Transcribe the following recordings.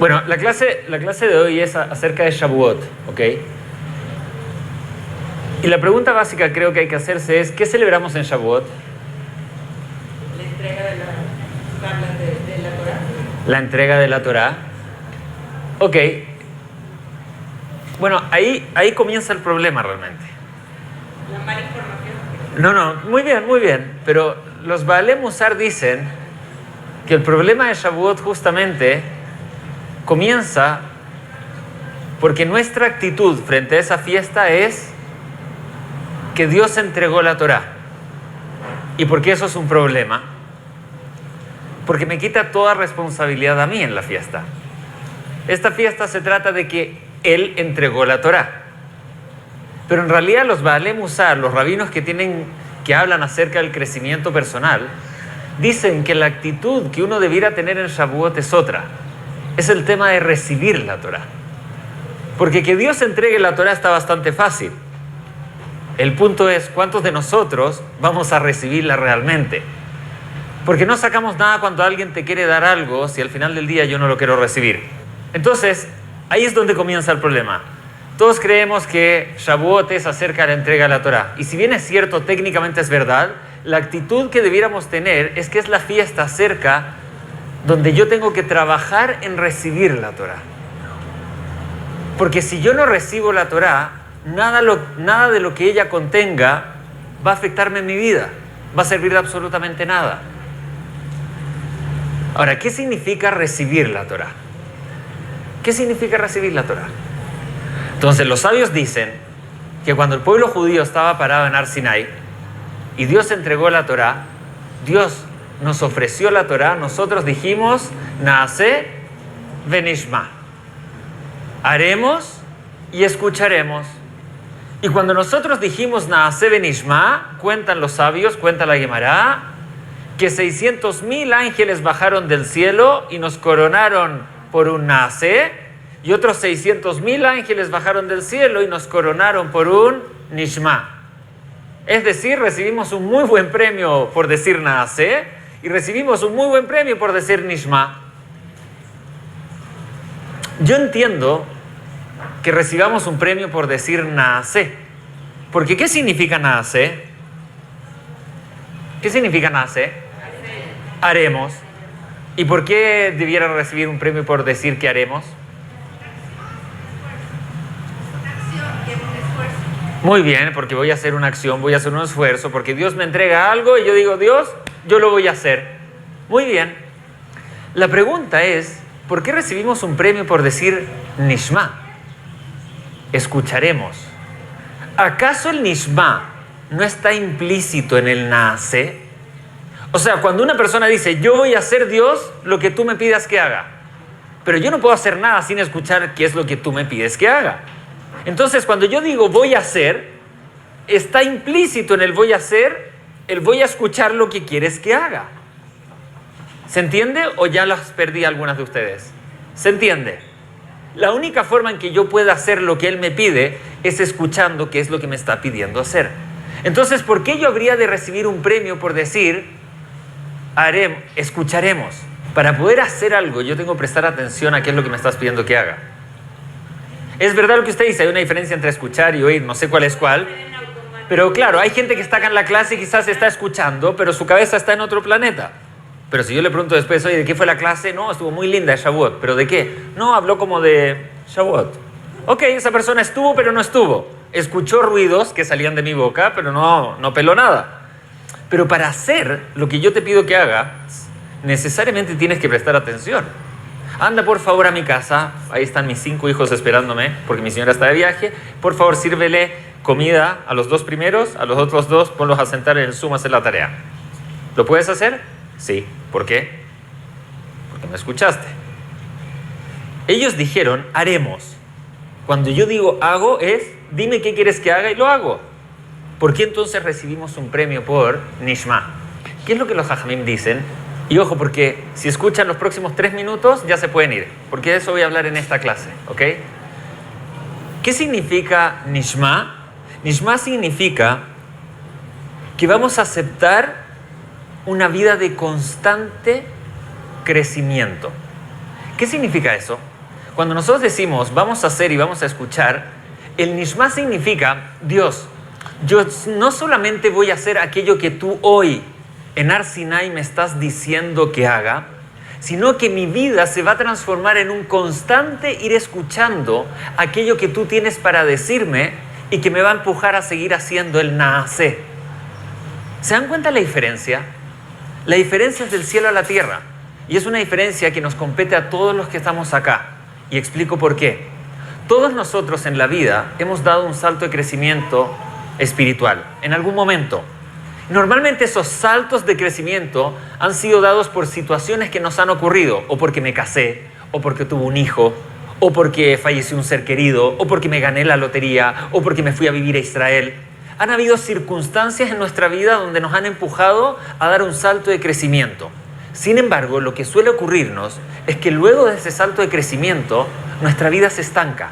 Bueno, la clase de hoy es acerca de Shavuot, ¿ok? Y la pregunta básica creo que hay que hacerse es, ¿qué celebramos en Shavuot? La entrega de las tablas de la Torá. La entrega de la Torá. Ok. Bueno, ahí comienza el problema realmente. La mala información. No, muy bien. Pero los Baalei Musar dicen que el problema de Shavuot justamente comienza porque nuestra actitud frente a esa fiesta es que Dios entregó la Torá. ¿Y por qué eso es un problema? Porque me quita toda responsabilidad a mí en la fiesta. Esta fiesta se trata de que Él entregó la Torá. Pero en realidad los Baalei Musar, los rabinos que hablan acerca del crecimiento personal, dicen que la actitud que uno debiera tener en Shavuot es otra. Es el tema de recibir la Torá. Porque que Dios entregue la Torá está bastante fácil. El punto es, ¿cuántos de nosotros vamos a recibirla realmente? Porque no sacamos nada cuando alguien te quiere dar algo si al final del día yo no lo quiero recibir. Entonces, ahí es donde comienza el problema. Todos creemos que Shavuot es acerca de la entrega de la Torá. Y si bien es cierto, técnicamente es verdad, la actitud que debiéramos tener es que es la fiesta acerca donde yo tengo que trabajar en recibir la Torá. Porque si yo no recibo la Torá, nada de lo que ella contenga va a afectarme en mi vida. Va a servir de absolutamente nada. Ahora, ¿qué significa recibir la Torá? ¿Qué significa recibir la Torá? Entonces, los sabios dicen que cuando el pueblo judío estaba parado en Har Sinai y Dios entregó la Torá, Dios nos ofreció la Torá, nosotros dijimos, Naaseh venishma. Haremos y escucharemos. Y cuando nosotros dijimos Naaseh venishma, cuentan los sabios, cuenta la Gemara, que 600,000 ángeles bajaron del cielo y nos coronaron por un Naaseh, y otros 600,000 ángeles bajaron del cielo y nos coronaron por un Nishma. Es decir, recibimos un muy buen premio por decir Naaseh y recibimos un muy buen premio por decir Nishma. Yo entiendo que recibamos un premio por decir Naaseh, porque ¿qué significa Naaseh? ¿Qué significa Naaseh? Haremos. ¿Y por qué debiera recibir un premio por decir que haremos? Muy bien, porque voy a hacer una acción, voy a hacer un esfuerzo, porque Dios me entrega algo y yo digo, Dios, yo lo voy a hacer. Muy bien. La pregunta es, ¿por qué recibimos un premio por decir Nishma? Escucharemos. ¿Acaso el Nishma no está implícito en el Naaseh? O sea, cuando una persona dice, yo voy a hacer Dios lo que tú me pidas que haga, pero yo no puedo hacer nada sin escuchar qué es lo que tú me pides que haga. Entonces, cuando yo digo voy a hacer, está implícito en el voy a hacer, el voy a escuchar lo que quieres que haga. ¿Se entiende o ya las perdí algunas de ustedes? ¿Se entiende? La única forma en que yo pueda hacer lo que Él me pide es escuchando qué es lo que me está pidiendo hacer. Entonces, ¿por qué yo habría de recibir un premio por decir escucharemos? Para poder hacer algo, yo tengo que prestar atención a qué es lo que me estás pidiendo que haga. Es verdad lo que usted dice, hay una diferencia entre escuchar y oír, no sé cuál es cuál. Pero claro, hay gente que está acá en la clase y quizás está escuchando, pero su cabeza está en otro planeta. Pero si yo le pregunto después, oye, ¿de qué fue la clase? No, estuvo muy linda, Shavuot. ¿Pero de qué? No, habló como de Shavuot. Ok, esa persona estuvo, pero no estuvo. Escuchó ruidos que salían de mi boca, pero no peló nada. Pero para hacer lo que yo te pido que hagas, necesariamente tienes que prestar atención. Anda por favor a mi casa, ahí están mis 5 hijos esperándome, porque mi señora está de viaje. Por favor, sírvele comida a los 2 primeros, a los otros 2 ponlos a sentar en el Zoom a hacer la tarea. ¿Lo puedes hacer? Sí. ¿Por qué? Porque me escuchaste. Ellos dijeron, haremos. Cuando yo digo hago es, dime qué quieres que haga y lo hago. ¿Por qué entonces recibimos un premio por Nishma? ¿Qué es lo que los Jajamim dicen? Y ojo, porque si escuchan los próximos 3 minutos ya se pueden ir, porque de eso voy a hablar en esta clase, ¿ok? ¿Qué significa Nishma? Nishma significa que vamos a aceptar una vida de constante crecimiento. ¿Qué significa eso? Cuando nosotros decimos vamos a hacer y vamos a escuchar, el Nishma significa, Dios, yo no solamente voy a hacer aquello que tú hoy en Har Sinai me estás diciendo que haga, sino que mi vida se va a transformar en un constante ir escuchando aquello que tú tienes para decirme y que me va a empujar a seguir haciendo el Naasé. ¿Se dan cuenta la diferencia? La diferencia es del cielo a la tierra. Y es una diferencia que nos compete a todos los que estamos acá. Y explico por qué. Todos nosotros en la vida hemos dado un salto de crecimiento espiritual en algún momento. Normalmente esos saltos de crecimiento han sido dados por situaciones que nos han ocurrido, o porque me casé, o porque tuve un hijo, o porque falleció un ser querido, o porque me gané la lotería, o porque me fui a vivir a Israel. Han habido circunstancias en nuestra vida donde nos han empujado a dar un salto de crecimiento. Sin embargo, lo que suele ocurrirnos es que luego de ese salto de crecimiento, nuestra vida se estanca.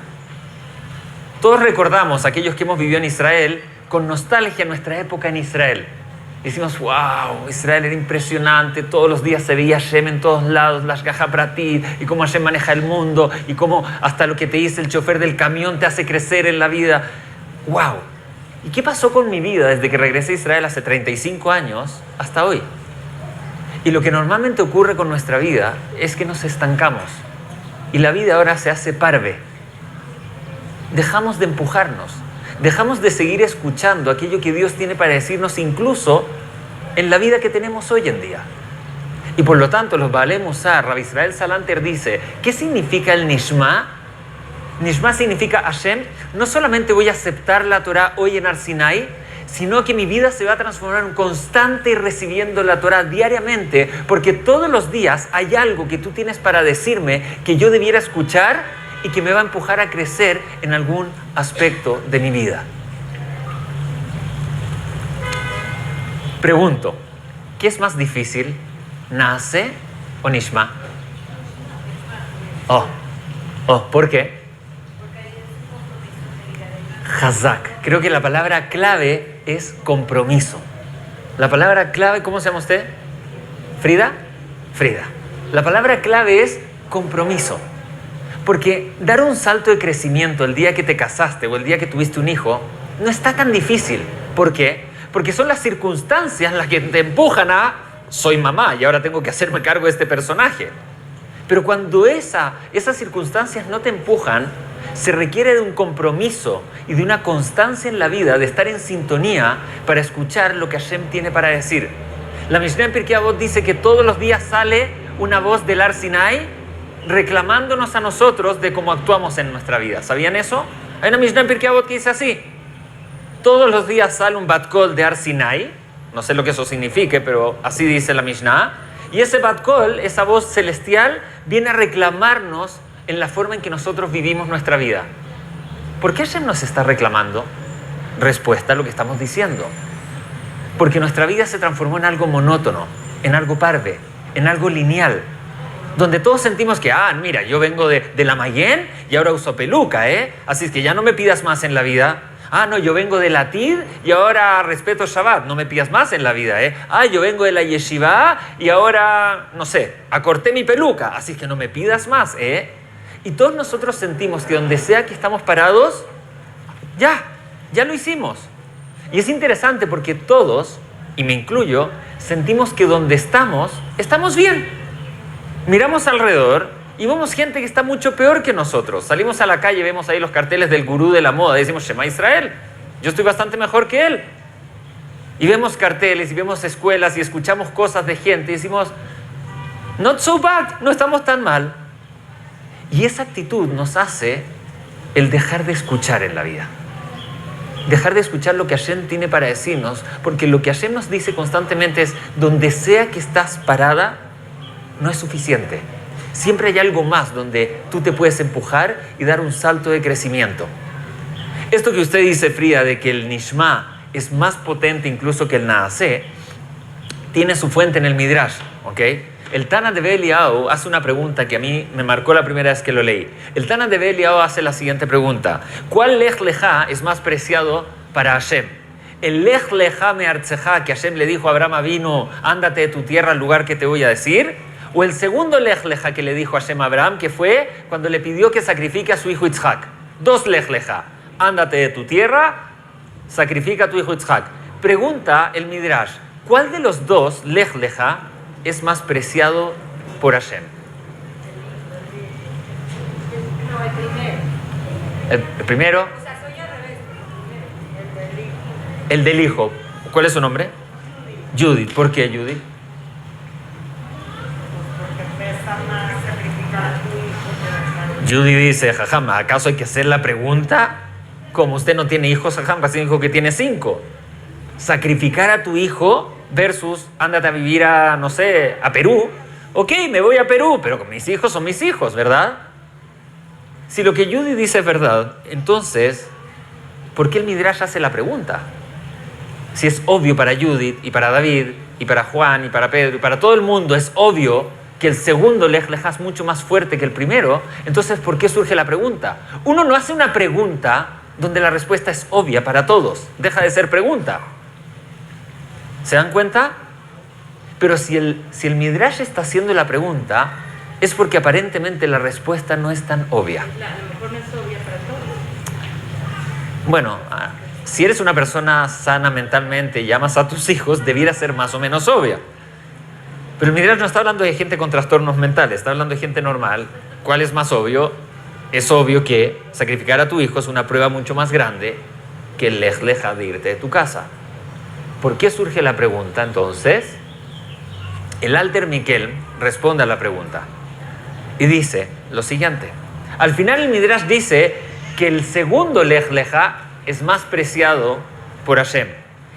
Todos recordamos, aquellos que hemos vivido en Israel, con nostalgia nuestra época en Israel. Decimos, wow, Israel era impresionante, todos los días se veía Hashem en todos lados, la Ashgaha Pratit, y cómo Hashem maneja el mundo, y cómo hasta lo que te dice el chofer del camión te hace crecer en la vida. Wow. ¿Y qué pasó con mi vida desde que regresé a Israel hace 35 años hasta hoy? Y lo que normalmente ocurre con nuestra vida es que nos estancamos, y la vida ahora se hace parve. Dejamos de empujarnos. Dejamos de seguir escuchando aquello que Dios tiene para decirnos incluso en la vida que tenemos hoy en día. Y por lo tanto, los Baalei Musar, Rabbi Israel Salanter dice, ¿qué significa el Nishma? Nishma significa Hashem, no solamente voy a aceptar la Torah hoy en Har Sinai, sino que mi vida se va a transformar en constante recibiendo la Torah diariamente, porque todos los días hay algo que tú tienes para decirme que yo debiera escuchar y que me va a empujar a crecer en algún aspecto de mi vida. Pregunto, ¿qué es más difícil? ¿Naasé o Nishma? ¿Por qué? Hazak. Creo que la palabra clave es compromiso. La palabra clave, ¿cómo se llama usted? ¿Frida? Frida. La palabra clave es compromiso. Porque dar un salto de crecimiento el día que te casaste o el día que tuviste un hijo no está tan difícil. ¿Por qué? Porque son las circunstancias las que te empujan a soy mamá y ahora tengo que hacerme cargo de este personaje. Pero cuando esas circunstancias no te empujan, se requiere de un compromiso y de una constancia en la vida, de estar en sintonía para escuchar lo que Hashem tiene para decir. La Mishnah en Pirkei Avot dice que todos los días sale una voz del Har Sinai reclamándonos a nosotros de cómo actuamos en nuestra vida. ¿Sabían eso? Hay una Mishnah en Pirkei Avot que dice así: todos los días sale un Bat Kol de Har Sinai, no sé lo que eso signifique, pero así dice la Mishnah, y ese Bat Kol, esa voz celestial, viene a reclamarnos en la forma en que nosotros vivimos nuestra vida. ¿Por qué Hashem nos está reclamando? Respuesta a lo que estamos diciendo. Porque nuestra vida se transformó en algo monótono, en algo parve, en algo lineal, donde todos sentimos que, mira, yo vengo de la Mayen y ahora uso peluca, así es que ya no me pidas más en la vida. No, yo vengo de la TID y ahora respeto Shabbat, no me pidas más en la vida, yo vengo de la Yeshiva y ahora, no sé, acorté mi peluca, así es que no me pidas más, Y todos nosotros sentimos que donde sea que estamos parados, ya lo hicimos. Y es interesante porque todos, y me incluyo, sentimos que donde estamos bien. Miramos alrededor y vemos gente que está mucho peor que nosotros. Salimos a la calle y vemos ahí los carteles del gurú de la moda. Decimos, Shema Israel, yo estoy bastante mejor que él. Y vemos carteles y vemos escuelas y escuchamos cosas de gente y decimos, not so bad, no estamos tan mal. Y esa actitud nos hace el dejar de escuchar en la vida. Dejar de escuchar lo que Hashem tiene para decirnos, porque lo que Hashem nos dice constantemente es, donde sea que estás parada, no es suficiente. Siempre hay algo más donde tú te puedes empujar y dar un salto de crecimiento. Esto que usted dice, Frida, de que el Nishma es más potente incluso que el Naasé, tiene su fuente en el Midrash, ¿ok? El Tana de Eliyahu hace una pregunta que a mí me marcó la primera vez que lo leí. El Tana de Eliyahu hace la siguiente pregunta: ¿cuál Lech Lecha es más preciado para Hashem? ¿El Lech Lecha me Artzeja que Hashem le dijo a Abraham Avinu, ándate de tu tierra al lugar que te voy a decir? O el segundo lej leja que le dijo Hashem a Abraham, que fue cuando le pidió que sacrifique a su hijo Yitzhak. 2 lej leja. Ándate de tu tierra, sacrifica a tu hijo Yitzhak. Pregunta el Midrash, ¿cuál de los 2 lej leja es más preciado por Hashem? No, el primero. El primero, O sea, soy al revés. El del hijo. el del hijo. ¿Cuál es su nombre? Judith. ¿Por qué Judith? Porque pesa más sacrificar a tu hijo que Judy dice, jajam, ¿acaso hay que hacer la pregunta? Como usted no tiene hijos, jajam, casi dijo que tiene 5. Sacrificar a tu hijo versus ándate a vivir a, no sé, a Perú. Ok, me voy a Perú, pero mis hijos son mis hijos, ¿verdad? Si lo que Judy dice es verdad, entonces, ¿por qué el Midrash hace la pregunta? Si es obvio para Judith y para David y para Juan y para Pedro y para todo el mundo, es obvio que el segundo lej leja es mucho más fuerte que el primero, entonces ¿por qué surge la pregunta? Uno no hace una pregunta donde la respuesta es obvia para todos, deja de ser pregunta. ¿Se dan cuenta? Pero si el Midrash está haciendo la pregunta, es porque aparentemente la respuesta no es tan obvia. a lo mejor no es obvia para todos. Bueno, si eres una persona sana mentalmente y amas a tus hijos, debiera ser más o menos obvia. Pero el Midrash no está hablando de gente con trastornos mentales, está hablando de gente normal. ¿Cuál es más obvio? Es obvio que sacrificar a tu hijo es una prueba mucho más grande que el lej leja de irte de tu casa. ¿Por qué surge la pregunta entonces? El Alter Miquel responde a la pregunta y dice lo siguiente. Al final el Midrash dice que el segundo lej leja es más preciado por Hashem.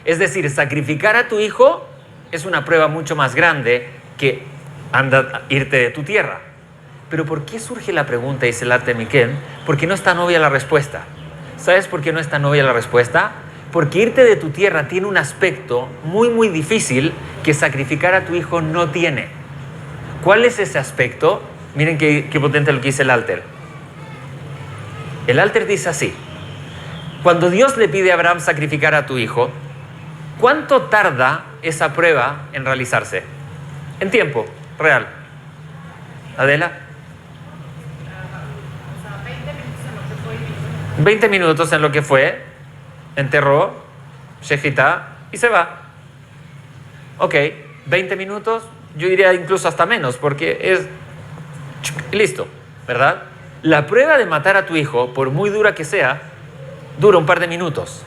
Es decir, sacrificar a tu hijo es una prueba mucho más grande que irte de tu tierra. Pero ¿por qué surge la pregunta? Dice el Alter Miquel, porque no es tan obvia la respuesta. ¿Sabes por qué no es tan obvia la respuesta? Porque irte de tu tierra tiene un aspecto muy, muy difícil que sacrificar a tu hijo no tiene. ¿Cuál es ese aspecto? Miren qué potente lo que dice el Alter. El Alter dice así. Cuando Dios le pide a Abraham sacrificar a tu hijo, ¿cuánto tarda esa prueba en realizarse? En tiempo real. Adela. 20 minutos en lo que fue, enterró, shejitá y se va. Ok, 20 minutos, yo diría incluso hasta menos, porque es listo, ¿verdad? La prueba de matar a tu hijo, por muy dura que sea, dura un par de minutos.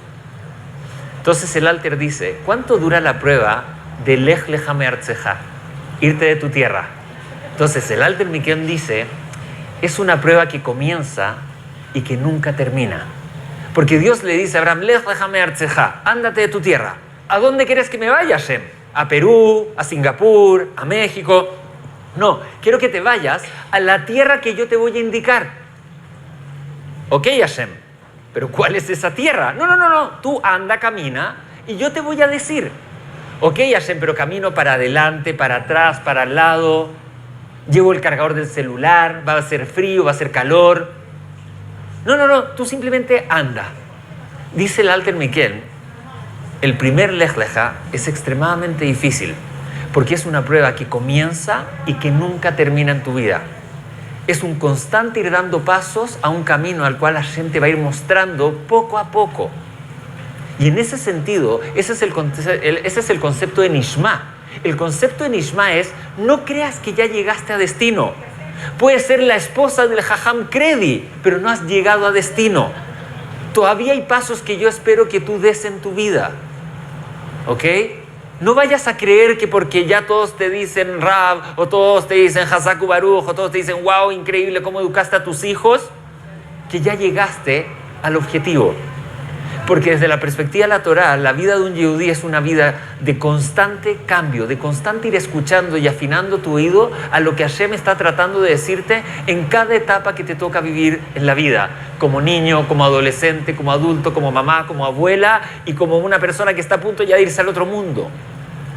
Entonces el Alter dice, ¿cuánto dura la prueba de lej leja me'artzeja? Irte de tu tierra. Entonces el Alter Miquel dice, es una prueba que comienza y que nunca termina. Porque Dios le dice a Abraham, lej leja me'artzeja, ándate de tu tierra. ¿A dónde quieres que me vaya, Hashem? ¿A Perú? ¿A Singapur? ¿A México? No, quiero que te vayas a la tierra que yo te voy a indicar. Ok, Hashem, pero ¿cuál es esa tierra? No, tú anda, camina y yo te voy a decir. Ok, Hashem, pero camino para adelante, para atrás, para al lado. Llevo el cargador del celular, va a ser frío, va a ser calor. No, tú simplemente anda. Dice el Alter Miquel, el primer lej leja es extremadamente difícil porque es una prueba que comienza y que nunca termina en tu vida. Es un constante ir dando pasos a un camino al cual la gente va a ir mostrando poco a poco. Y en ese sentido, ese es el concepto de Nishma. El concepto de Nishma es, no creas que ya llegaste a destino. Puedes ser la esposa del Jajam Kredi, pero no has llegado a destino. Todavía hay pasos que yo espero que tú des en tu vida. ¿Ok? No vayas a creer que porque ya todos te dicen Rab, o todos te dicen Hazaku Baruch, o todos te dicen wow, increíble cómo educaste a tus hijos, que ya llegaste al objetivo. Porque desde la perspectiva de la Torá, la vida de un yehudí es una vida de constante cambio, de constante ir escuchando y afinando tu oído a lo que Hashem está tratando de decirte en cada etapa que te toca vivir en la vida, como niño, como adolescente, como adulto, como mamá, como abuela y como una persona que está a punto ya de irse al otro mundo.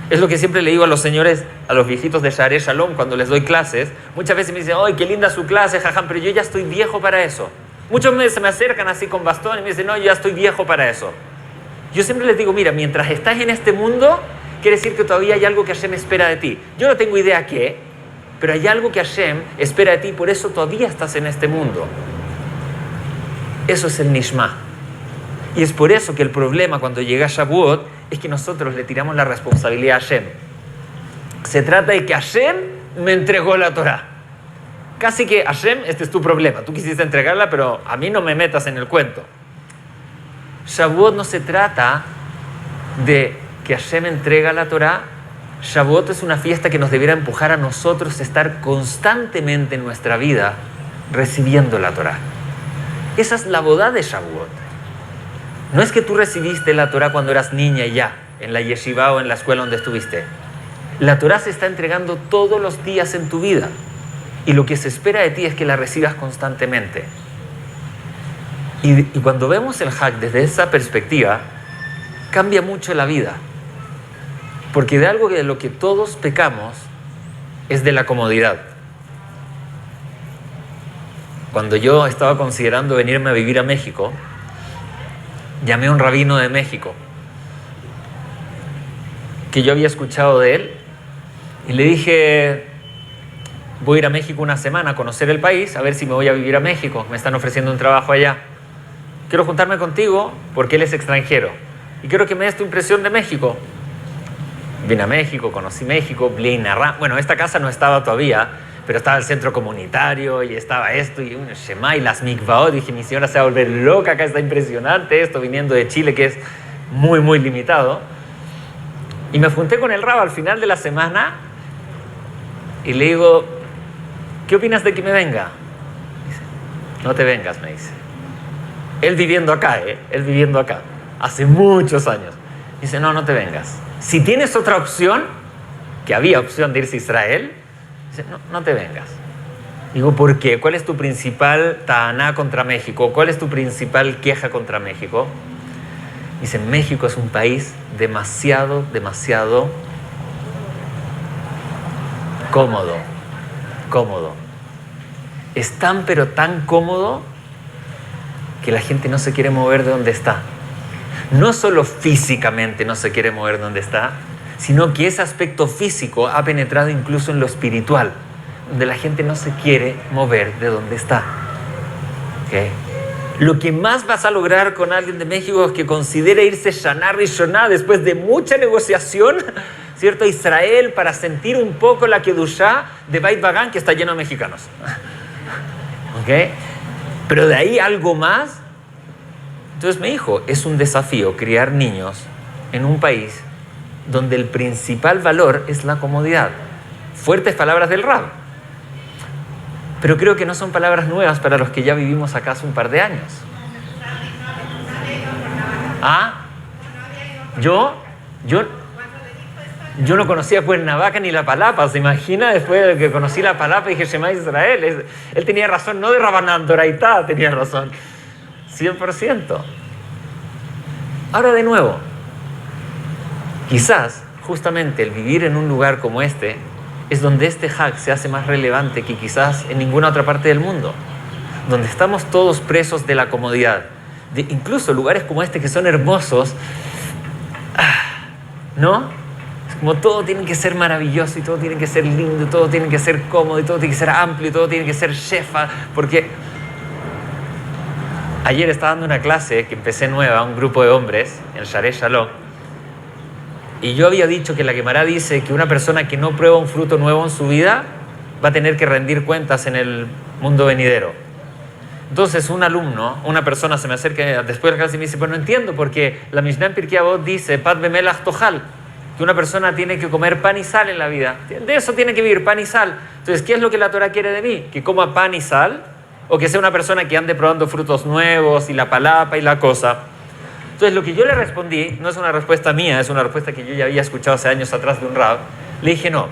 Es lo que siempre le digo a los señores, a los viejitos de Sha'arei Shalom cuando les doy clases. Muchas veces me dicen, ¡ay, qué linda su clase, jajam! Pero yo ya estoy viejo para eso. Muchos se me acercan así con bastón y me dicen, no, yo ya estoy viejo para eso. Yo siempre les digo, mira, mientras estás en este mundo, quiere decir que todavía hay algo que Hashem espera de ti. Yo no tengo idea qué, pero hay algo que Hashem espera de ti, por eso todavía estás en este mundo. Eso es el Nishma. Y es por eso que el problema cuando llega Shavuot es que nosotros le tiramos la responsabilidad a Hashem. Se trata de que Hashem me entregó la Torah. Casi que Hashem, este es tu problema. Tú quisiste entregarla, pero a mí no me metas en el cuento. Shavuot no se trata de que Hashem entrega la Torah. Shavuot es una fiesta que nos debiera empujar a nosotros a estar constantemente en nuestra vida recibiendo la Torah. Esa es la boda de Shavuot. No es que tú recibiste la Torah cuando eras niña y ya, en la yeshiva o en la escuela donde estuviste. La Torah se está entregando todos los días en tu vida. Y lo que se espera de ti es que la recibas constantemente. Y cuando vemos el Hag desde esa perspectiva, cambia mucho la vida. Porque de algo de lo que todos pecamos es de la comodidad. Cuando yo estaba considerando venirme a vivir a México, llamé a un rabino de México que yo había escuchado de él y le dije, voy a ir a México una semana a conocer el país, a ver si me voy a vivir a México, me están ofreciendo un trabajo allá, quiero juntarme contigo porque él es extranjero y quiero que me des tu impresión de México. Vine a México, conocí México, bueno, esta casa no estaba todavía, pero estaba el centro comunitario y estaba esto y un Shema y las mikvaot. Dije, mi señora se va a volver loca, acá está impresionante esto, viniendo de Chile, que es muy, muy limitado. Y me junté con el Rab al final de la semana y le digo, ¿qué opinas de que me venga? Dice, no te vengas, me dice. Él viviendo acá, él viviendo acá, hace muchos años. Dice, no te vengas. Si tienes otra opción, que había opción de irse a Israel, dice, no te vengas. Digo, ¿por qué? ¿Cuál es tu principal ta'aná contra México? ¿Cuál es tu principal queja contra México? Dice, México es un país demasiado cómodo. Es tan pero tan cómodo que la gente no se quiere mover de donde está. No solo físicamente no se quiere mover de donde está, sino que ese aspecto físico ha penetrado incluso en lo espiritual, donde la gente no se quiere mover de donde está. ¿Okay? Lo que más vas a lograr con alguien de México es que considere irse Shana Rishonah después de mucha negociación, ¿cierto? A Israel para sentir un poco la Kedushá de Beit Bagan, que está lleno de mexicanos. ¿Okay? Pero de ahí algo más. Entonces me dijo, es un desafío criar niños en un país donde el principal valor es la comodidad. Fuertes palabras del Rab. Pero creo que no son palabras nuevas para los que ya vivimos acá hace un par de años. ¿Ah? Yo no conocía Cuernavaca ni La Palapa. ¿Se imagina? Después de que conocí La Palapa y dije, Shema Israel. Él tenía razón, no de Rabanán Doraitá, tenía razón. 100%. Ahora de nuevo, quizás justamente el vivir en un lugar como este es donde este Hag se hace más relevante que quizás en ninguna otra parte del mundo, donde estamos todos presos de la comodidad, de incluso lugares como este que son hermosos, ¿no? Es como todo tiene que ser maravilloso y todo tiene que ser lindo y todo tiene que ser cómodo y todo tiene que ser amplio y todo tiene que ser shefa, porque ayer estaba dando una clase que empecé nueva a un grupo de hombres en Sharei Shalom. Y yo había dicho que la Gemara dice que una persona que no prueba un fruto nuevo en su vida va a tener que rendir cuentas en el mundo venidero. Entonces un alumno, una persona se me acerca después de la clase y me dice, pero no entiendo porque la Mishnah en Pirkei Avot dice Pat bemelach tochal, que una persona tiene que comer pan y sal en la vida. De eso tiene que vivir, pan y sal. Entonces, ¿qué es lo que la Torah quiere de mí? ¿Que coma pan y sal? ¿O que sea una persona que ande probando frutos nuevos y la palapa y la cosa? Entonces, lo que yo le respondí, no es una respuesta mía, es una respuesta que yo ya había escuchado hace años atrás de un rab. Le dije, no,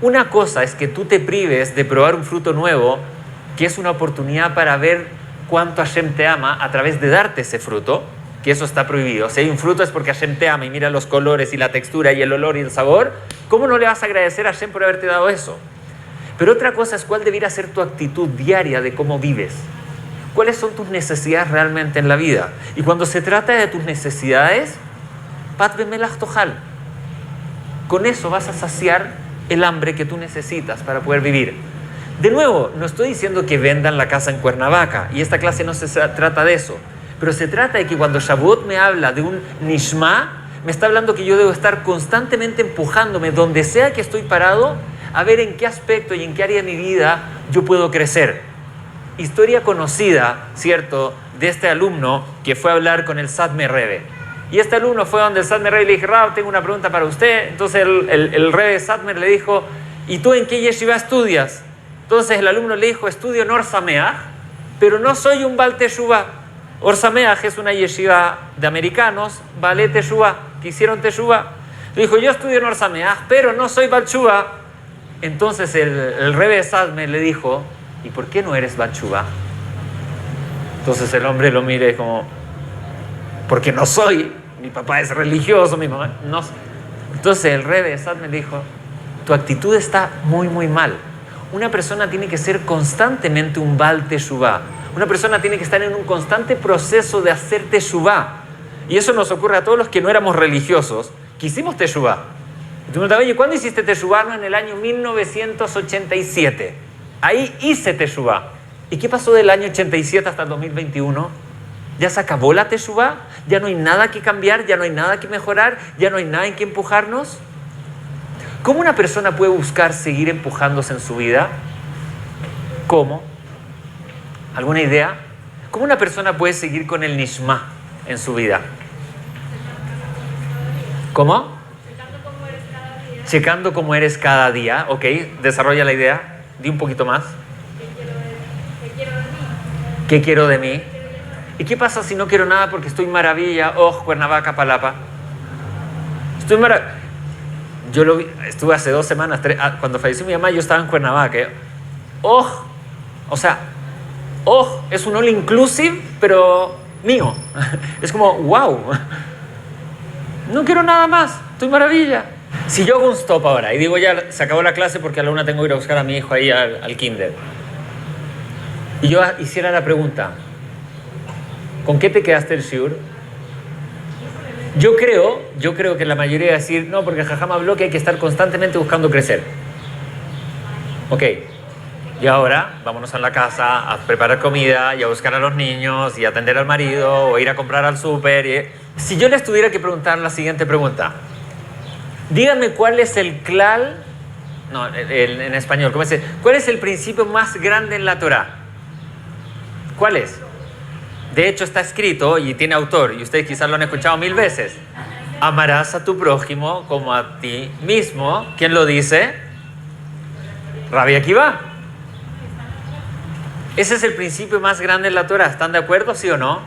una cosa es que tú te prives de probar un fruto nuevo, que es una oportunidad para ver cuánto Hashem te ama a través de darte ese fruto, que eso está prohibido. Si hay un fruto es porque Hashem te ama y mira los colores y la textura y el olor y el sabor. ¿Cómo no le vas a agradecer a Hashem por haberte dado eso? Pero otra cosa es cuál debiera ser tu actitud diaria de cómo vives. ¿Cuáles son tus necesidades realmente en la vida? Y cuando se trata de tus necesidades, Pat bemelach tochal. Con eso vas a saciar el hambre que tú necesitas para poder vivir. De nuevo, no estoy diciendo que vendan la casa en Cuernavaca, y esta clase no se trata de eso, pero se trata de que cuando Shavuot me habla de un nishma, me está hablando que yo debo estar constantemente empujándome donde sea que estoy parado a ver en qué aspecto y en qué área de mi vida yo puedo crecer. Historia conocida, ¿cierto?, de este alumno que fue a hablar con el Satmar Rebbe. Y este alumno fue donde el Satmar Rebbe y le dije, Rab, tengo una pregunta para usted. Entonces el Rebbe Satmar le dijo, ¿y tú en qué yeshiva estudias? Entonces el alumno le dijo, estudio en Or Sameach, pero no soy un Baal Teshuvah. Or Sameach es una yeshiva de americanos, Baalei Teshuvah, que hicieron Teshuvah. Le dijo, yo estudio en Or Sameach, pero no soy Baal Teshuvah. Entonces el Rebbe Satmar le dijo, ¿y por qué no eres Baal Teshuvah? Entonces el hombre lo mira y como, porque no soy, mi papá es religioso, mi mamá no. Entonces el Rebbe Satmar le dijo, tu actitud está muy, muy mal. Una persona tiene que ser constantemente un Baal Teshuvah. Una persona tiene que estar en un constante proceso de hacer Teshuvah. Y eso nos ocurre a todos los que no éramos religiosos, que hicimos Teshuvah. Y tú me preguntas, oye, ¿cuándo hiciste Teshuvah? No, en el año 1987. Ahí hice Teshuvah. ¿Y qué pasó del año 87 hasta el 2021? ¿Ya se acabó la Teshuvah? ¿Ya no hay nada que cambiar? ¿Ya no hay nada que mejorar? ¿Ya no hay nada en que empujarnos? ¿Cómo una persona puede buscar seguir empujándose en su vida? ¿Cómo? ¿Alguna idea? ¿Cómo una persona puede seguir con el nishma en su vida? ¿Cómo? Checando cómo eres cada día. Ok, desarrolla la idea. Di un poquito más. ¿Qué quiero de mí? ¿Y qué pasa si no quiero nada porque estoy maravilla? Cuernavaca, Palapa. Estoy maravilla. Yo estuve hace 2 semanas, cuando falleció mi mamá, yo estaba en Cuernavaca. Es un all inclusive, pero mío. Es como, wow. No quiero nada más, estoy maravilla. Si yo hago un stop ahora y digo, ya se acabó la clase porque a la 1 tengo que ir a buscar a mi hijo ahí al kinder. Y yo hiciera la pregunta, ¿con qué te quedaste el shiur? Yo creo que la mayoría va a decir, no, porque Jajam habló que hay que estar constantemente buscando crecer. Ok, y ahora vámonos a la casa a preparar comida y a buscar a los niños y a atender al marido o ir a comprar al súper. Si yo les tuviera que preguntar la siguiente pregunta, díganme cuál es el klal, no, en español, ¿cómo se dice? ¿Cuál es el principio más grande en la Torah? ¿Cuál es? De hecho está escrito y tiene autor, y ustedes quizás lo han escuchado 1000 veces. Amarás a tu prójimo como a ti mismo. ¿Quién lo dice? Rabbi Akiva. Ese es el principio más grande en la Torah. ¿Están de acuerdo, sí o no?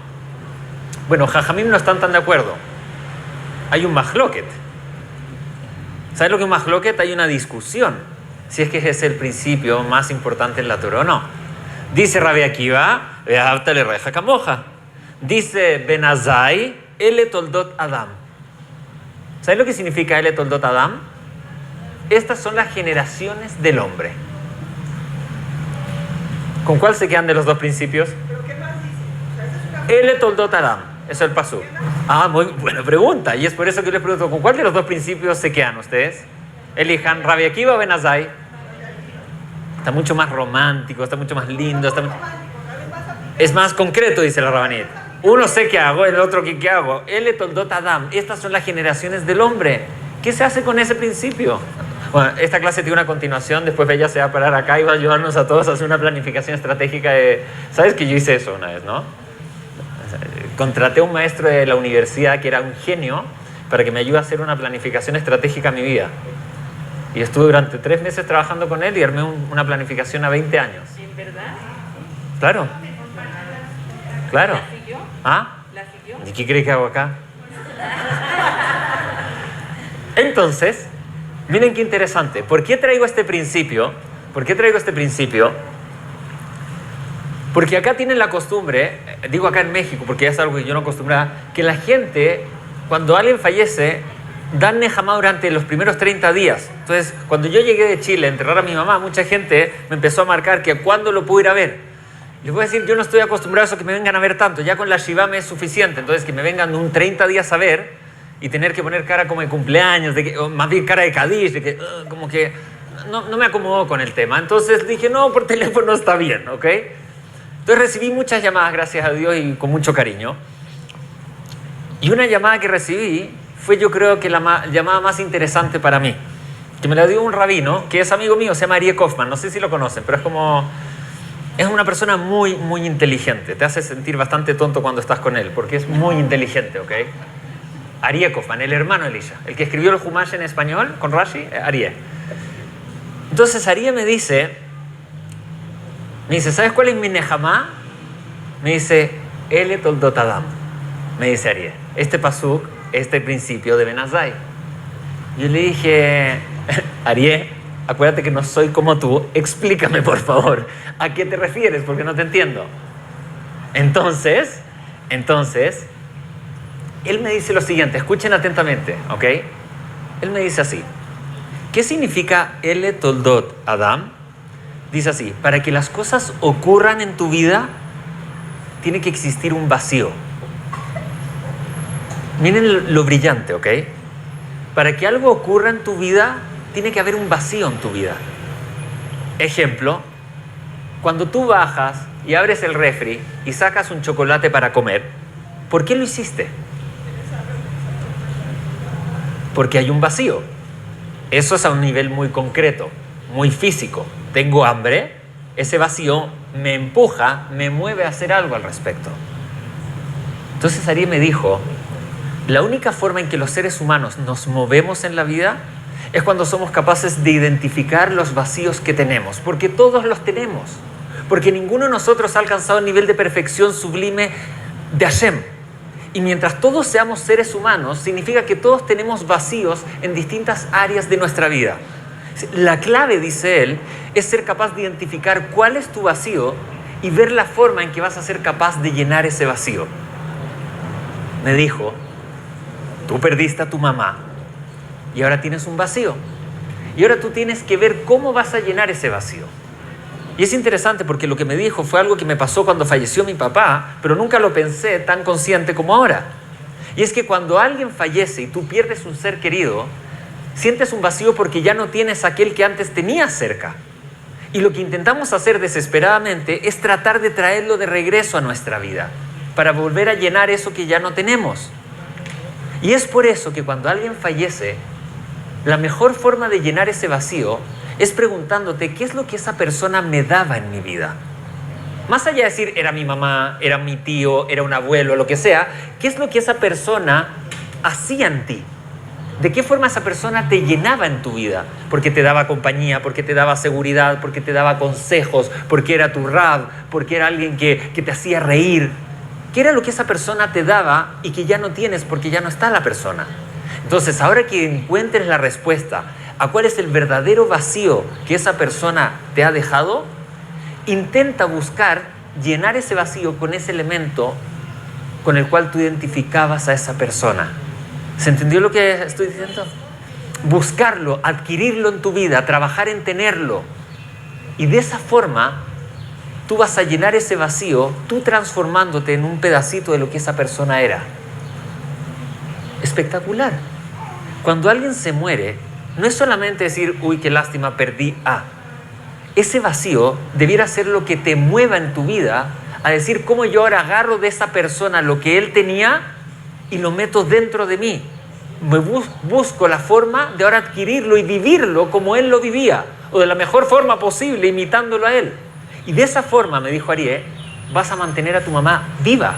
Bueno, Jajamim no están tan de acuerdo. Hay un mahloket. ¿Sabes lo que es un mahloket? Hay una discusión si es que ese es el principio más importante en la Torah o no. Dice Rabbi Akiva, Ve'ahavta l'reja kamoja. Dice Ben Azai, Ele toldot Adam. ¿Sabes lo que significa Ele toldot Adam? Estas son las generaciones del hombre. ¿Con cuál se quedan de los 2 principios? ¿Pero qué más dice? Ele toldot Adam. Eso es el pasú. Muy buena pregunta. Y es por eso que les pregunto, ¿con cuál de los 2 principios se quedan ustedes? Elijan Rabbi Akiva o Ben Azai. Está mucho más romántico, está mucho más lindo. Es más concreto, dice la Rabanit. Uno sé qué hago, el otro qué hago. Ele toldot Adam. Estas son las generaciones del hombre. ¿Qué se hace con ese principio? Bueno, esta clase tiene una continuación. Después ella se va a parar acá y va a ayudarnos a todos a hacer una planificación estratégica de... ¿Sabes que yo hice eso una vez, no? Contraté a un maestro de la universidad que era un genio para que me ayude a hacer una planificación estratégica en mi vida. Y estuve durante 3 meses trabajando con él y armé una planificación a 20 años. ¿En verdad? Claro. Claro. ¿La siguió? ¿Ah? ¿La siguió? ¿Y qué cree que hago acá? Entonces, miren qué interesante. ¿Por qué traigo este principio? Porque acá tienen la costumbre, digo acá en México, porque ya es algo que yo no acostumbraba, que la gente, cuando alguien fallece, dan nejamá durante los primeros 30 días. Entonces, cuando yo llegué de Chile a enterrar a mi mamá, mucha gente me empezó a marcar que cuándo lo puedo ir a ver. Les voy a decir, yo no estoy acostumbrado a eso, que me vengan a ver tanto. Ya con la Shiva me es suficiente. Entonces, que me vengan un 30 días a ver, y tener que poner cara como de cumpleaños, o más bien cara de Kadish, de que como que no me acomodó con el tema. Entonces dije, no, por teléfono está bien, ¿ok? Entonces recibí muchas llamadas, gracias a Dios, y con mucho cariño. Y una llamada que recibí fue, yo creo que la llamada más interesante para mí, que me la dio un rabino, que es amigo mío, se llama Aryeh Kaufman, no sé si lo conocen, pero es una persona muy, muy inteligente. Te hace sentir bastante tonto cuando estás con él, porque es muy inteligente, ¿ok? Aryeh Kaufman, el hermano de Elisha, el que escribió el Humash en español con Rashi, Aryeh. Entonces Aryeh me dice, ¿sabes cuál es mi nejamá? Me dice, Ele Toldot Adam. Me dice Aryeh, este pasuk, este principio de Ben Azai. Yo le dije, Aryeh, acuérdate que no soy como tú, explícame por favor, ¿a qué te refieres? Porque no te entiendo. Entonces, él me dice lo siguiente, escuchen atentamente, ¿ok? Él me dice así, ¿qué significa Ele Toldot Adam? Dice así, para que las cosas ocurran en tu vida, tiene que existir un vacío. Miren lo brillante, ¿ok? Para que algo ocurra en tu vida, tiene que haber un vacío en tu vida. Ejemplo, cuando tú bajas y abres el refri y sacas un chocolate para comer, ¿por qué lo hiciste? Porque hay un vacío. Eso es a un nivel muy concreto, muy físico. Tengo hambre, ese vacío me empuja, me mueve a hacer algo al respecto. Entonces Aryeh me dijo, la única forma en que los seres humanos nos movemos en la vida es cuando somos capaces de identificar los vacíos que tenemos, porque todos los tenemos, porque ninguno de nosotros ha alcanzado el nivel de perfección sublime de Hashem. Y mientras todos seamos seres humanos, significa que todos tenemos vacíos en distintas áreas de nuestra vida. La clave, dice él, es ser capaz de identificar cuál es tu vacío y ver la forma en que vas a ser capaz de llenar ese vacío. Me dijo, tú perdiste a tu mamá y ahora tienes un vacío. Y ahora tú tienes que ver cómo vas a llenar ese vacío. Y es interesante porque lo que me dijo fue algo que me pasó cuando falleció mi papá, pero nunca lo pensé tan consciente como ahora. Y es que cuando alguien fallece y tú pierdes un ser querido, sientes un vacío porque ya no tienes aquel que antes tenías cerca. Y lo que intentamos hacer desesperadamente es tratar de traerlo de regreso a nuestra vida, para volver a llenar eso que ya no tenemos. Y es por eso que cuando alguien fallece, la mejor forma de llenar ese vacío es preguntándote qué es lo que esa persona me daba en mi vida. Más allá de decir, era mi mamá, era mi tío, era un abuelo, lo que sea, ¿qué es lo que esa persona hacía en ti? ¿De qué forma esa persona te llenaba en tu vida? Porque te daba compañía, porque te daba seguridad, porque te daba consejos, porque era tu rab, porque era alguien que te hacía reír. ¿Qué era lo que esa persona te daba y que ya no tienes porque ya no está la persona? Entonces, ahora que encuentres la respuesta a cuál es el verdadero vacío que esa persona te ha dejado, intenta buscar llenar ese vacío con ese elemento con el cual tú identificabas a esa persona. ¿Se entendió lo que estoy diciendo? Buscarlo, adquirirlo en tu vida, trabajar en tenerlo. Y de esa forma, tú vas a llenar ese vacío, tú transformándote en un pedacito de lo que esa persona era. Espectacular. Cuando alguien se muere, no es solamente decir, uy, qué lástima, perdí a. Ese vacío debiera ser lo que te mueva en tu vida a decir cómo yo ahora agarro de esa persona lo que él tenía y lo meto dentro de mí. Busco la forma de ahora adquirirlo y vivirlo como él lo vivía, o de la mejor forma posible, imitándolo a él. Y de esa forma, me dijo Aryeh, vas a mantener a tu mamá viva.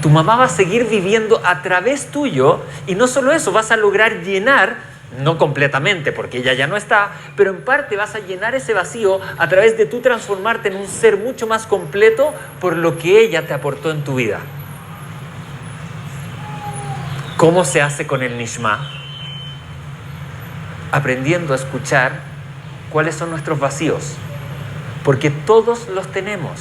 Tu mamá va a seguir viviendo a través tuyo, y no solo eso, vas a lograr llenar, no completamente porque ella ya no está, pero en parte vas a llenar ese vacío a través de tú transformarte en un ser mucho más completo por lo que ella te aportó en tu vida. ¿Cómo se hace con el Nishma? Aprendiendo a escuchar cuáles son nuestros vacíos, porque todos los tenemos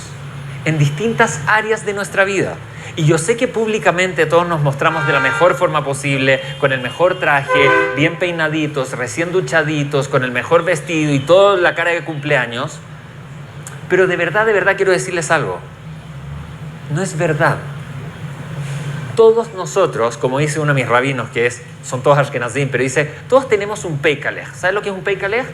en distintas áreas de nuestra vida. Y yo sé que públicamente todos nos mostramos de la mejor forma posible, con el mejor traje, bien peinaditos, recién duchaditos, con el mejor vestido y toda la cara de cumpleaños. Pero de verdad quiero decirles algo. No es verdad. Todos nosotros, como dice uno de mis rabinos, son todos ashkenazim, pero dice, todos tenemos un peikalej. ¿Sabes lo que es un peikalej?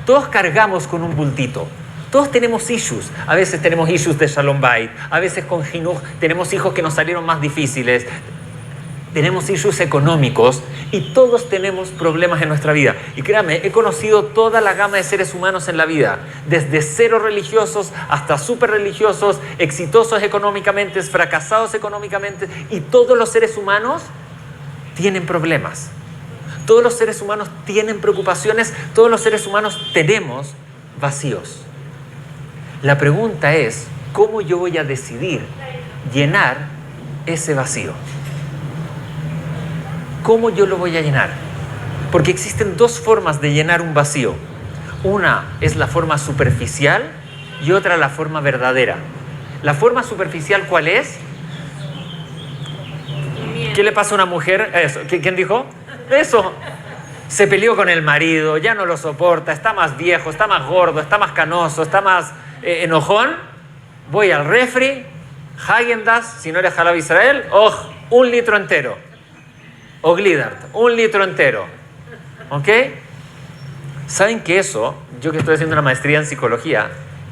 Todos cargamos con un bultito. Todos tenemos issues. A veces tenemos issues de Shalom Bait. A veces con Jinuj tenemos hijos que nos salieron más difíciles. Tenemos issues económicos y todos tenemos problemas en nuestra vida. Y créame, he conocido toda la gama de seres humanos en la vida, desde cero religiosos hasta súper religiosos, exitosos económicamente, fracasados económicamente, y todos los seres humanos tienen problemas. Todos los seres humanos tienen preocupaciones, todos los seres humanos tenemos vacíos. La pregunta es, ¿cómo yo voy a decidir llenar ese vacío? ¿Cómo yo lo voy a llenar? Porque existen dos formas de llenar un vacío. Una es la forma superficial y otra la forma verdadera. La forma superficial, ¿cuál es? ¿Qué le pasa a una mujer? Eso. ¿Quién dijo? Eso. Se peleó con el marido, ya no lo soporta, está más viejo, está más gordo, está más canoso, está más enojón. Voy al refri, Häagen-Dazs, si no eres Halab Israel, 1 litro entero. O Glidart, 1 litro entero. ¿Ok? ¿Saben que eso, yo que estoy haciendo una maestría en psicología,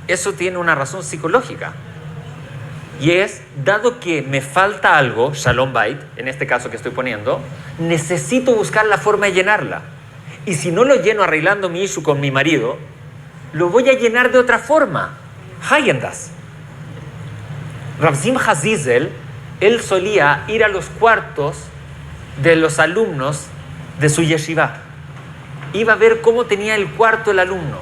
eso tiene una razón psicológica? Y es, dado que me falta algo, Shalom Bait, en este caso que estoy poniendo, necesito buscar la forma de llenarla. Y si no lo lleno arreglando mi issue con mi marido, lo voy a llenar de otra forma. Häagen-Dazs. Rav Simcha Zissel, él solía ir a los cuartos de los alumnos de su yeshiva. Iba a ver cómo tenía el cuarto el alumno.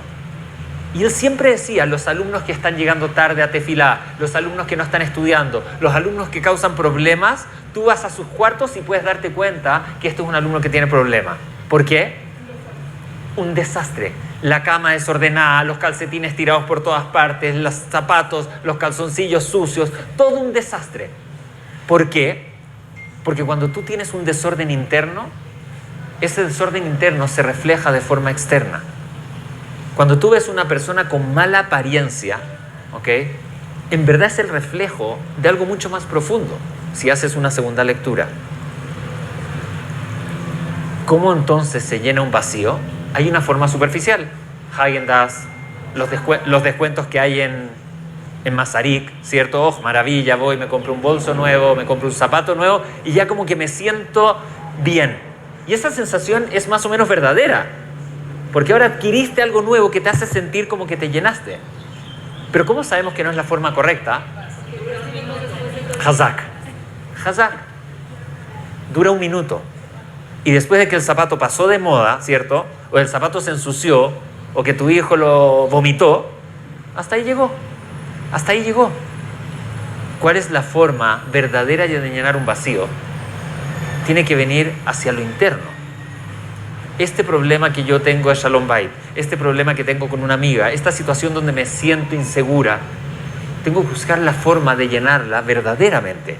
Y él siempre decía, los alumnos que están llegando tarde a tefilá, los alumnos que no están estudiando, los alumnos que causan problemas, tú vas a sus cuartos y puedes darte cuenta que esto es un alumno que tiene problema. ¿Por qué? Un desastre. La cama desordenada, los calcetines tirados por todas partes, los zapatos, los calzoncillos sucios, todo un desastre. ¿Por qué? Porque cuando tú tienes un desorden interno, ese desorden interno se refleja de forma externa. Cuando tú ves una persona con mala apariencia, ¿ok? En verdad es el reflejo de algo mucho más profundo, si haces una segunda lectura. ¿Cómo entonces se llena un vacío? Hay una forma superficial. Häagen-Dazs, los descuentos que hay en Masaryk, ¿cierto? Maravilla, voy, me compro un bolso nuevo, me compro un zapato nuevo y ya como que me siento bien. Y esa sensación es más o menos verdadera, porque ahora adquiriste algo nuevo que te hace sentir como que te llenaste. Pero ¿cómo sabemos que no es la forma correcta? Hazak. Dura 1 minuto. Y después de que el zapato pasó de moda, ¿cierto? O el zapato se ensució, o que tu hijo lo vomitó, hasta ahí llegó. Hasta ahí llegó. ¿Cuál es la forma verdadera de llenar un vacío? Tiene que venir hacia lo interno. Este problema que yo tengo de Shalom Bait, este problema que tengo con una amiga, esta situación donde me siento insegura, tengo que buscar la forma de llenarla verdaderamente.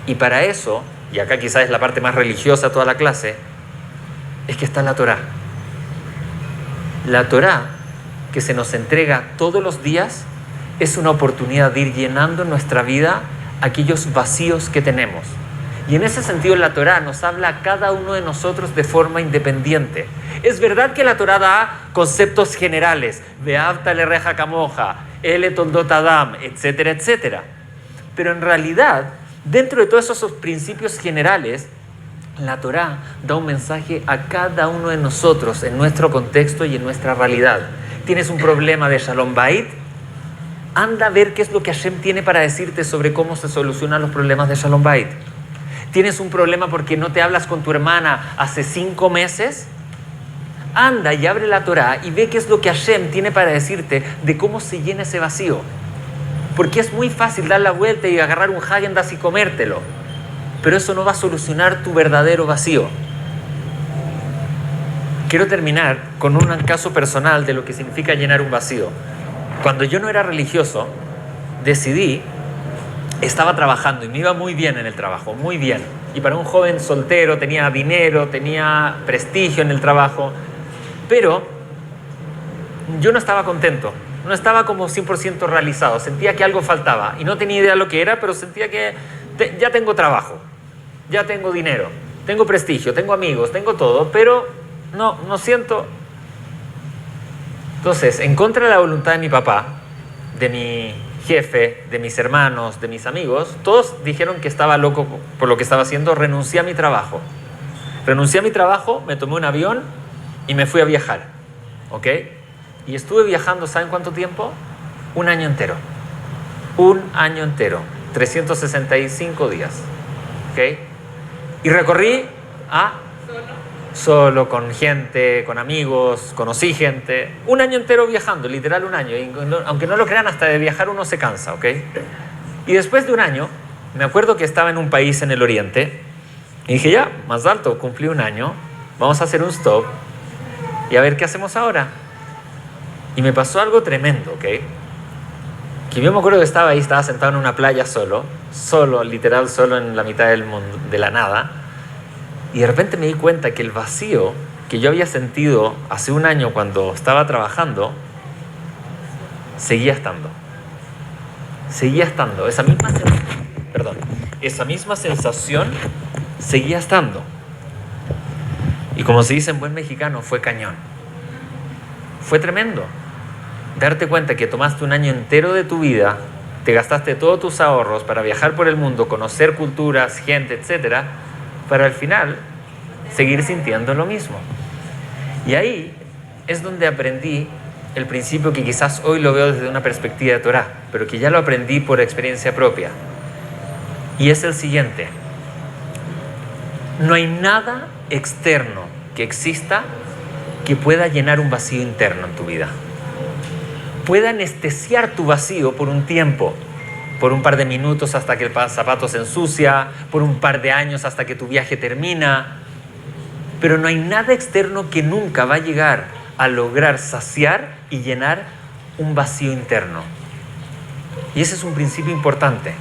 Y para eso, y acá quizás es la parte más religiosa de toda la clase, es que está la Torá. La Torá, que se nos entrega todos los días, es una oportunidad de ir llenando en nuestra vida aquellos vacíos que tenemos. Y en ese sentido la Torá nos habla a cada uno de nosotros de forma independiente. Es verdad que la Torá da conceptos generales, Ve'avta lereja kamoja, Ele toldot Adam, etcétera, etcétera. Pero en realidad, dentro de todos esos principios generales, la Torá da un mensaje a cada uno de nosotros en nuestro contexto y en nuestra realidad. ¿Tienes un problema de Shalom Bait? Anda a ver qué es lo que Hashem tiene para decirte sobre cómo se solucionan los problemas de Shalom Bait. ¿Tienes un problema porque no te hablas con tu hermana hace 5 meses? Anda y abre la Torá y ve qué es lo que Hashem tiene para decirte de cómo se llena ese vacío. Porque es muy fácil dar la vuelta y agarrar un Häagen-Dazs y comértelo. Pero eso no va a solucionar tu verdadero vacío. Quiero terminar con un caso personal de lo que significa llenar un vacío. Cuando yo no era religioso, estaba trabajando y me iba muy bien en el trabajo, muy bien. Y para un joven soltero tenía dinero, tenía prestigio en el trabajo, pero yo no estaba contento, no estaba como 100% realizado, sentía que algo faltaba y no tenía idea de lo que era, pero sentía que ya tengo trabajo, ya tengo dinero, tengo prestigio, tengo amigos, tengo todo, pero no siento. Entonces, en contra de la voluntad de mi papá, de mi jefe, de mis hermanos, de mis amigos, todos dijeron que estaba loco por lo que estaba haciendo. Renuncié a mi trabajo. Me tomé un avión y me fui a viajar, ¿ok? Y estuve viajando, ¿saben cuánto tiempo? Un año entero. 365 días, ¿ok? Y recorrí solo, con gente, con amigos, conocí gente. Un año entero viajando, literal un año. Y aunque no lo crean, hasta de viajar uno se cansa, ¿ok? Y después de un año, me acuerdo que estaba en un país en el oriente y dije, ya, más alto, cumplí un año, vamos a hacer un stop y a ver qué hacemos ahora. Y me pasó algo tremendo, ¿ok? Que yo me acuerdo que estaba ahí, estaba sentado en una playa solo, literal solo en la mitad del mundo, de la nada. Y de repente me di cuenta que el vacío que yo había sentido hace un año cuando estaba trabajando, seguía estando. Esa misma sensación seguía estando. Y como se dice en buen mexicano, fue cañón. Fue tremendo. Darte cuenta que tomaste un año entero de tu vida, te gastaste todos tus ahorros para viajar por el mundo, conocer culturas, gente, etcétera, para al final seguir sintiendo lo mismo. Y ahí es donde aprendí el principio que quizás hoy lo veo desde una perspectiva de Torah, pero que ya lo aprendí por experiencia propia. Y es el siguiente: no hay nada externo que exista que pueda llenar un vacío interno en tu vida. Puede anestesiar tu vacío por un tiempo, por un par de minutos hasta que el zapato se ensucia, por un par de años hasta que tu viaje termina, pero no hay nada externo que nunca va a llegar a lograr saciar y llenar un vacío interno. Y ese es un principio importante,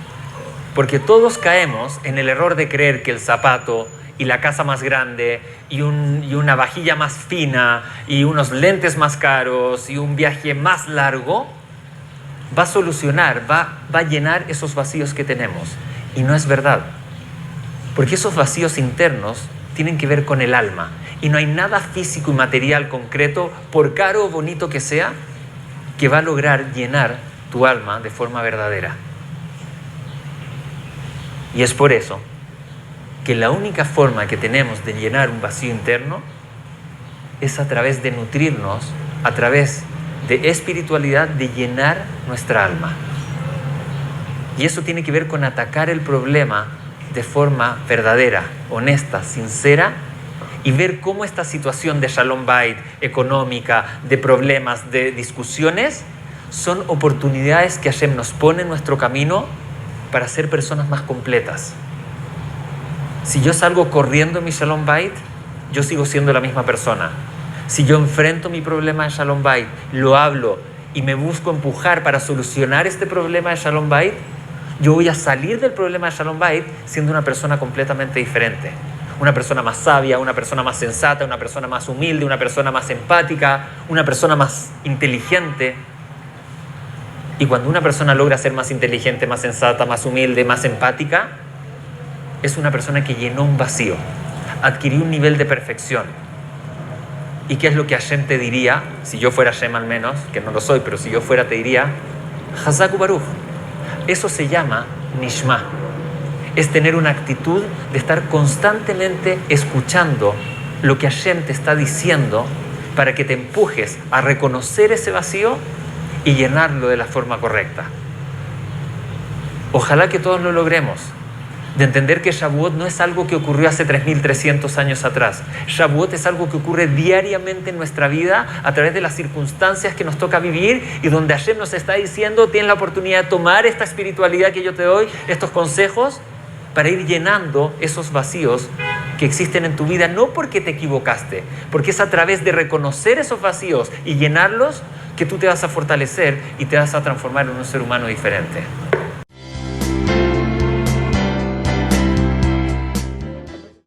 porque todos caemos en el error de creer que el zapato y la casa más grande y una vajilla más fina y unos lentes más caros y un viaje más largo va a solucionar, va a llenar esos vacíos que tenemos. Y no es verdad, porque esos vacíos internos tienen que ver con el alma, y no hay nada físico y material concreto, por caro o bonito que sea, que va a lograr llenar tu alma de forma verdadera. Y es por eso que la única forma que tenemos de llenar un vacío interno es a través de nutrirnos, a través de espiritualidad, de llenar nuestra alma. Y eso tiene que ver con atacar el problema de forma verdadera, honesta, sincera, y ver cómo esta situación de Shalom Bait, económica, de problemas, de discusiones, son oportunidades que Hashem nos pone en nuestro camino para ser personas más completas. Si yo salgo corriendo en mi Shalom Bait, yo sigo siendo la misma persona. Si yo enfrento mi problema de Shalom Bait, lo hablo y me busco empujar para solucionar este problema de Shalom Bait, yo voy a salir del problema de Shalom Bait siendo una persona completamente diferente. Una persona más sabia, una persona más sensata, una persona más humilde, una persona más empática, una persona más inteligente. Y cuando una persona logra ser más inteligente, más sensata, más humilde, más empática, es una persona que llenó un vacío, adquirió un nivel de perfección. ¿Y qué es lo que Hashem te diría? Si yo fuera Hashem al menos, que no lo soy, pero si yo fuera te diría, Hazak u'Baruch. Eso se llama Nishma. Es tener una actitud de estar constantemente escuchando lo que Hashem te está diciendo para que te empujes a reconocer ese vacío y llenarlo de la forma correcta. Ojalá que todos lo logremos, de entender que Shavuot no es algo que ocurrió hace 3.300 años atrás. Shavuot es algo que ocurre diariamente en nuestra vida a través de las circunstancias que nos toca vivir, y donde Hashem nos está diciendo: tienes la oportunidad de tomar esta espiritualidad que yo te doy, estos consejos, para ir llenando esos vacíos que existen en tu vida, no porque te equivocaste, porque es a través de reconocer esos vacíos y llenarlos que tú te vas a fortalecer y te vas a transformar en un ser humano diferente.